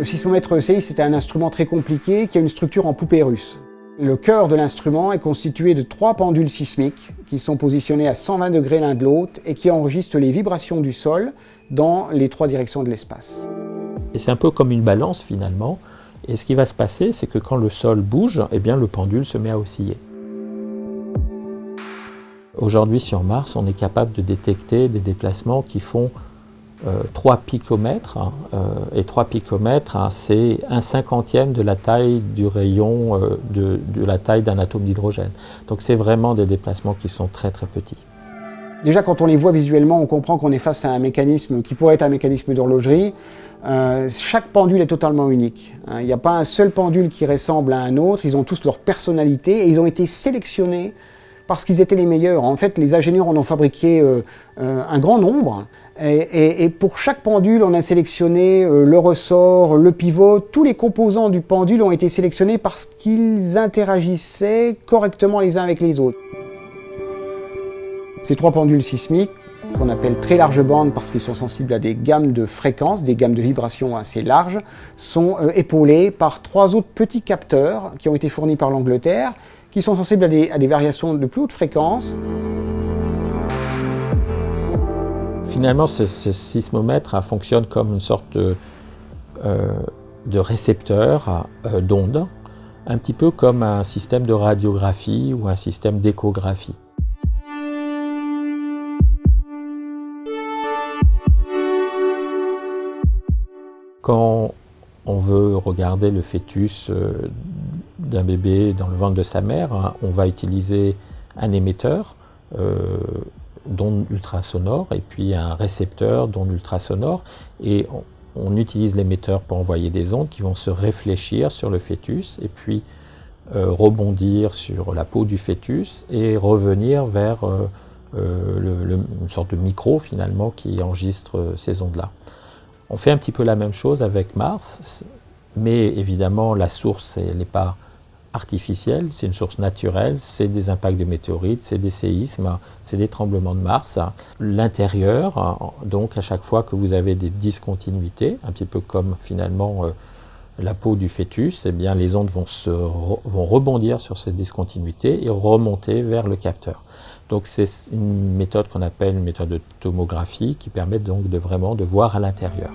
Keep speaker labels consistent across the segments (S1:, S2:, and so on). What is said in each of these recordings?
S1: Le sismomètre ECI, c'est un instrument très compliqué qui a une structure en poupée russe. Le cœur de l'instrument est constitué de 3 pendules sismiques qui sont positionnés à 120 degrés l'un de l'autre et qui enregistrent les vibrations du sol dans les 3 directions de l'espace.
S2: Et c'est un peu comme une balance finalement. Et ce qui va se passer, c'est que quand le sol bouge, eh bien, le pendule se met à osciller. Aujourd'hui sur Mars, on est capable de détecter des déplacements qui font 3 picomètres, et 3 picomètres, c'est 1/50e de la taille du rayon de la taille d'un atome d'hydrogène. Donc c'est vraiment des déplacements qui sont très très petits.
S1: Déjà quand on les voit visuellement, on comprend qu'on est face à un mécanisme qui pourrait être un mécanisme d'horlogerie. Chaque pendule est totalement unique. Il n'y a pas un seul pendule qui ressemble à un autre, ils ont tous leur personnalité et ils ont été sélectionnés parce qu'ils étaient les meilleurs. En fait, les ingénieurs en ont fabriqué un grand nombre. Et pour chaque pendule, on a sélectionné le ressort, le pivot. Tous les composants du pendule ont été sélectionnés parce qu'ils interagissaient correctement les uns avec les autres. Ces 3 pendules sismiques, qu'on appelle très large bande parce qu'ils sont sensibles à des gammes de fréquences, des gammes de vibrations assez larges, sont épaulés par 3 autres petits capteurs qui ont été fournis par l'Angleterre, qui sont sensibles à des variations de plus haute fréquence.
S2: Finalement, ce sismomètre fonctionne comme une sorte de récepteur d'ondes, un petit peu comme un système de radiographie ou un système d'échographie. Quand on veut regarder le fœtus d'un bébé dans le ventre de sa mère, on va utiliser un émetteur d'ondes ultrasonores et puis un récepteur d'ondes ultrasonores. Et on utilise l'émetteur pour envoyer des ondes qui vont se réfléchir sur le fœtus et puis rebondir sur la peau du fœtus et revenir vers une sorte de micro finalement qui enregistre ces ondes-là. On fait un petit peu la même chose avec Mars, mais évidemment la source elle n'est pas artificielle, c'est une source naturelle, c'est des impacts de météorites, c'est des séismes, c'est des tremblements de Mars. L'intérieur, donc à chaque fois que vous avez des discontinuités, un petit peu comme finalement la peau du fœtus, eh bien les ondes vont rebondir sur ces discontinuités et remonter vers le capteur. Donc c'est une méthode qu'on appelle une méthode de tomographie qui permet donc vraiment de voir à l'intérieur.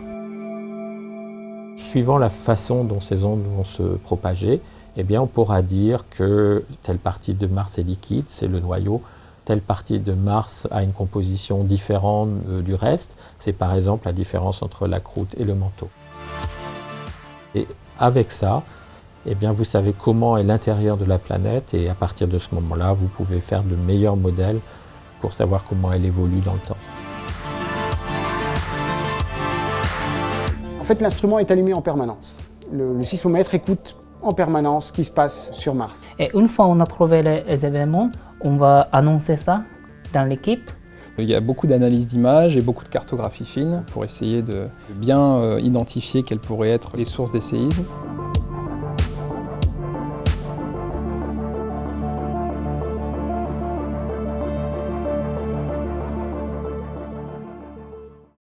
S2: Suivant la façon dont ces ondes vont se propager, eh bien on pourra dire que telle partie de Mars est liquide, c'est le noyau, telle partie de Mars a une composition différente du reste, c'est par exemple la différence entre la croûte et le manteau. Et avec ça, eh bien vous savez comment est l'intérieur de la planète et à partir de ce moment-là, vous pouvez faire de meilleurs modèles pour savoir comment elle évolue dans le temps.
S1: En fait, l'instrument est allumé en permanence. Le sismomètre écoute en permanence ce qui se passe sur Mars.
S3: Et une fois on a trouvé les événements, on va annoncer ça dans l'équipe.
S4: Il y a beaucoup d'analyses d'images et beaucoup de cartographie fine pour essayer de bien identifier quelles pourraient être les sources des séismes.